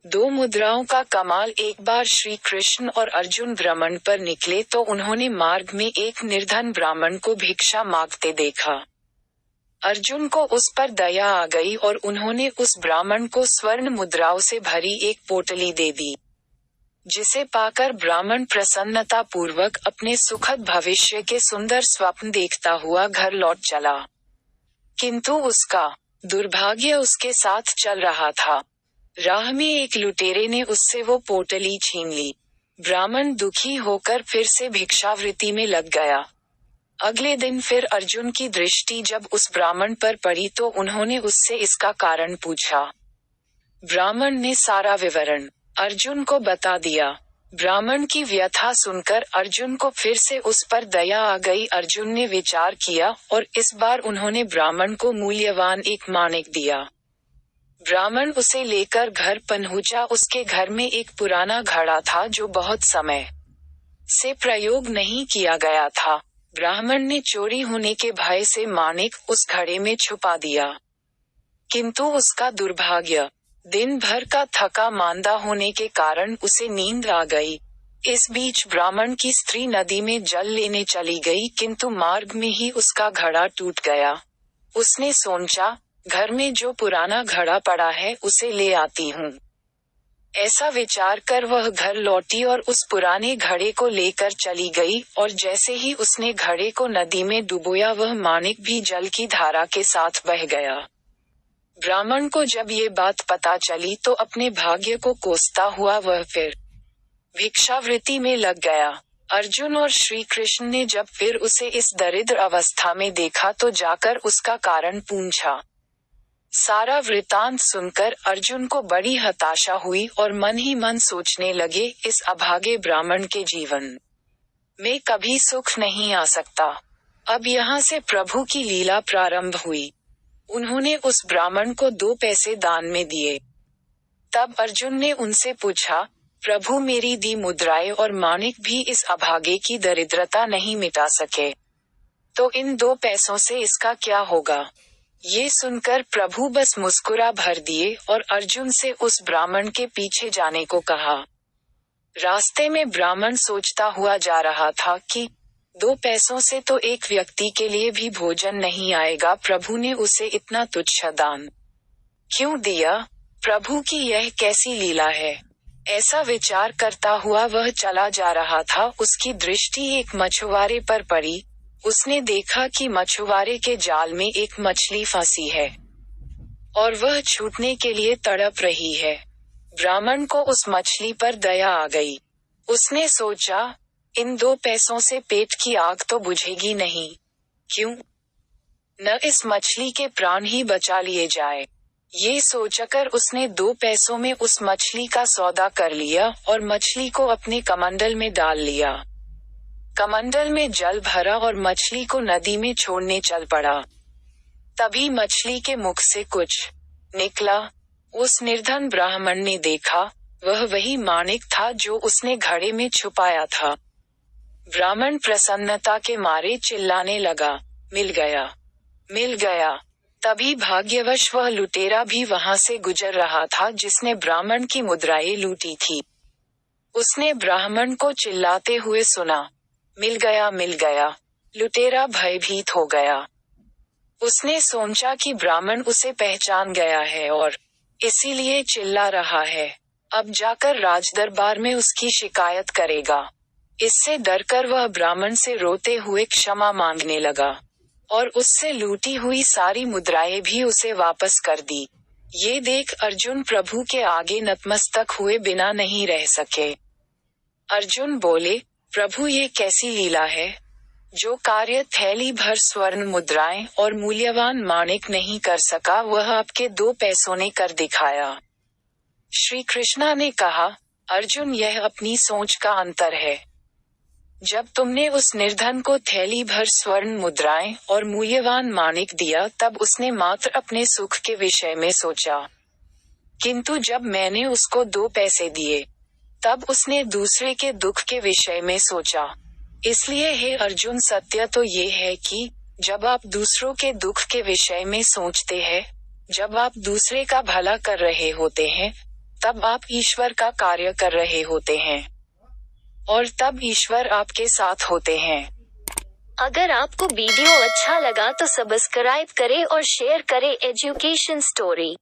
दो मुद्राओं का कमाल। एक बार श्री कृष्ण और अर्जुन भ्रमण पर निकले तो उन्होंने मार्ग में एक निर्धन ब्राह्मण को भिक्षा मांगते देखा। अर्जुन को उस पर दया आ गई और उन्होंने उस ब्राह्मण को स्वर्ण मुद्राओं से भरी एक पोटली दे दी, जिसे पाकर ब्राह्मण प्रसन्नता पूर्वक अपने सुखद भविष्य के सुंदर स्वप्न देखता हुआ घर लौट चला। किंतु उसका दुर्भाग्य उसके साथ चल रहा था। राह में एक लुटेरे ने उससे वो पोटली छीन ली। ब्राह्मण दुखी होकर फिर से भिक्षावृत्ति में लग गया। अगले दिन फिर अर्जुन की दृष्टि जब उस ब्राह्मण पर पड़ी तो उन्होंने उससे इसका कारण पूछा। ब्राह्मण ने सारा विवरण अर्जुन को बता दिया। ब्राह्मण की व्यथा सुनकर अर्जुन को फिर से उस पर दया आ गई। अर्जुन ने विचार किया और इस बार उन्होंने ब्राह्मण को मूल्यवान एक माणिक दिया। ब्राह्मण उसे लेकर घर पहुंचा। उसके घर में एक पुराना घड़ा था जो बहुत समय से प्रयोग नहीं किया गया था। ब्राह्मण ने चोरी होने के भय से माणिक उस घड़े में छुपा दिया। किंतु उसका दुर्भाग्य, दिन भर का थका मांदा होने के कारण उसे नींद आ गई। इस बीच ब्राह्मण की स्त्री नदी में जल लेने चली गई, किंतु मार्ग में ही उसका घड़ा टूट गया। उसने सोचा, घर में जो पुराना घड़ा पड़ा है उसे ले आती हूँ। ऐसा विचार कर वह घर लौटी और उस पुराने घड़े को लेकर चली गई, और जैसे ही उसने घड़े को नदी में डुबोया वह माणिक भी जल की धारा के साथ बह गया। ब्राह्मण को जब ये बात पता चली तो अपने भाग्य को कोसता हुआ वह फिर भिक्षावृत्ति में लग गया। अर्जुन और श्री कृष्ण ने जब फिर उसे इस दरिद्र अवस्था में देखा तो जाकर उसका कारण पूछा। सारा वृतांत सुनकर अर्जुन को बड़ी हताशा हुई और मन ही मन सोचने लगे, इस अभागे ब्राह्मण के जीवन में कभी सुख नहीं आ सकता। अब यहाँ से प्रभु की लीला प्रारंभ हुई। उन्होंने उस ब्राह्मण को 2 पैसे दान में दिए। तब अर्जुन ने उनसे पूछा, प्रभु मेरी दी मुद्राएं और माणिक भी इस अभागे की दरिद्रता नहीं मिटा सके, तो इन 2 पैसों से इसका क्या होगा? ये सुनकर प्रभु बस मुस्कुरा भर दिए और अर्जुन से उस ब्राह्मण के पीछे जाने को कहा। रास्ते में ब्राह्मण सोचता हुआ जा रहा था कि 2 पैसों से तो एक व्यक्ति के लिए भी भोजन नहीं आएगा। प्रभु ने उसे इतना तुच्छ दान क्यों दिया? प्रभु की यह कैसी लीला है? ऐसा विचार करता हुआ वह चला जा रहा था। उसकी दृष्टि एक मछुआरे पर पड़ी। उसने देखा कि मछुआरे के जाल में एक मछली फंसी है और वह छूटने के लिए तड़प रही है। ब्राह्मण को उस मछली पर दया आ गई। उसने सोचा, इन 2 पैसों से पेट की आग तो बुझेगी नहीं, क्यों न इस मछली के प्राण ही बचा लिए जाए। ये सोचकर उसने 2 पैसों में उस मछली का सौदा कर लिया और मछली को अपने कमंडल में डाल लिया। कमंडल में जल भरा और मछली को नदी में छोड़ने चल पड़ा। तभी मछली के मुख से कुछ निकला। उस निर्धन ब्राह्मण ने देखा, वह वही माणिक था जो उसने घड़े में छुपाया था। ब्राह्मण प्रसन्नता के मारे चिल्लाने लगा, मिल गया, मिल गया। तभी भाग्यवश वह लुटेरा भी वहां से गुजर रहा था जिसने ब्राह्मण की मुद्राएं लूटी थी। उसने ब्राह्मण को चिल्लाते हुए सुना, मिल गया, मिल गया। लुटेरा भयभीत हो गया। उसने सोचा कि ब्राह्मण उसे पहचान गया है और इसीलिए चिल्ला रहा है। अब जाकर राजदरबार में उसकी शिकायत करेगा। इससे डरकर वह ब्राह्मण से रोते हुए क्षमा मांगने लगा और उससे लूटी हुई सारी मुद्राएं भी उसे वापस कर दी। ये देख अर्जुन प्रभु के आगे नतमस्तक हुए बिना नहीं रह सके। अर्जुन बोले, प्रभु ये कैसी लीला है? जो कार्य थैली भर स्वर्ण मुद्राएं और मूल्यवान माणिक नहीं कर सका वह आपके 2 पैसों ने कर दिखाया। श्री कृष्णा ने कहा, अर्जुन यह अपनी सोच का अंतर है। जब तुमने उस निर्धन को थैली भर स्वर्ण मुद्राएं और मूल्यवान माणिक दिया तब उसने मात्र अपने सुख के विषय में सोचा, किंतु जब मैंने उसको 2 पैसे दिए तब उसने दूसरे के दुख के विषय में सोचा। इसलिए हे अर्जुन, सत्य तो ये है कि जब आप दूसरों के दुख के विषय में सोचते हैं, जब आप दूसरे का भला कर रहे होते हैं, तब आप ईश्वर का कार्य कर रहे होते हैं। और तब ईश्वर आपके साथ होते हैं। अगर आपको वीडियो अच्छा लगा तो सब्सक्राइब करें और शेयर करें एजुकेशन स्टोरी।